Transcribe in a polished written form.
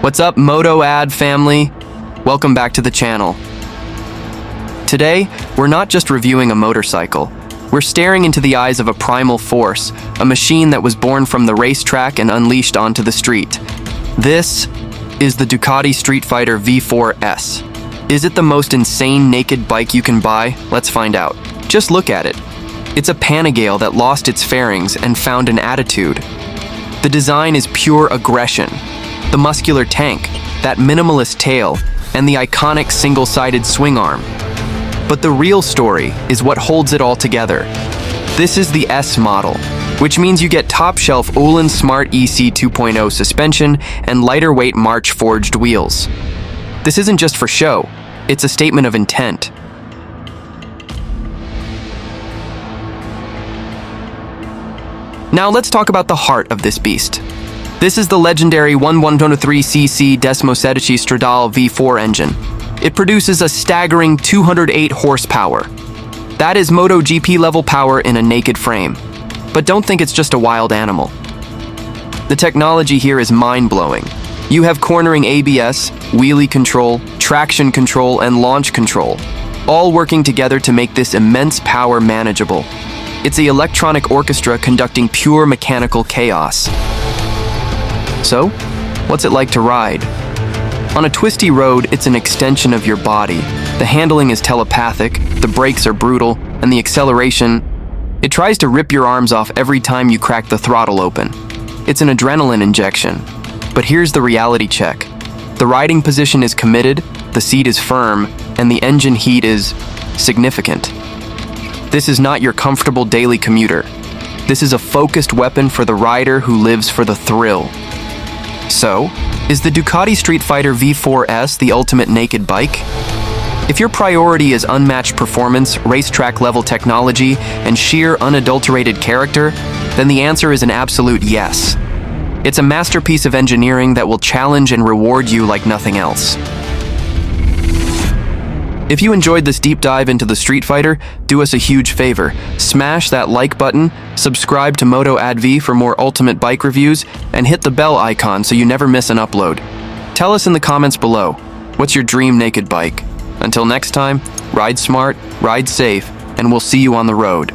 What's up, Moto Adv family? Welcome back to the channel. Today, we're not just reviewing a motorcycle. We're staring into the eyes of a primal force, a machine that was born from the racetrack and unleashed onto the street. This is the Ducati Streetfighter V4 S. Is it the most insane naked bike you can buy? Let's find out. Just look at it. It's a Panigale that lost its fairings and found an attitude. The design is pure aggression. The muscular tank, that minimalist tail, and the iconic single-sided swing arm. But the real story is what holds it all together. This is the S model, which means you get top-shelf Öhlins Smart EC 2.0 suspension and lighter-weight March-forged wheels. This isn't just for show, it's a statement of intent. Now let's talk about the heart of this beast. This is the legendary 1123cc Desmosedici Stradale V4 engine. It produces a staggering 208 horsepower. That is MotoGP level power in a naked frame. But don't think it's just a wild animal. The technology here is mind-blowing. You have cornering ABS, wheelie control, traction control, and launch control, all working together to make this immense power manageable. It's the electronic orchestra conducting pure mechanical chaos. So, what's it like to ride? On a twisty road, it's an extension of your body. The handling is telepathic, the brakes are brutal, and the acceleration, it tries to rip your arms off every time you crack the throttle open. It's an adrenaline injection. But here's the reality check. The riding position is committed, the seat is firm, and the engine heat is significant. This is not your comfortable daily commuter. This is a focused weapon for the rider who lives for the thrill. So, is the Ducati Streetfighter V4 S the ultimate naked bike? If your priority is unmatched performance, racetrack-level technology, and sheer unadulterated character, then the answer is an absolute yes. It's a masterpiece of engineering that will challenge and reward you like nothing else. If you enjoyed this deep dive into the Street Fighter, do us a huge favor. Smash that like button, subscribe to Moto Adv for more ultimate bike reviews, and hit the bell icon so you never miss an upload. Tell us in the comments below, what's your dream naked bike? Until next time, ride smart, ride safe, and we'll see you on the road.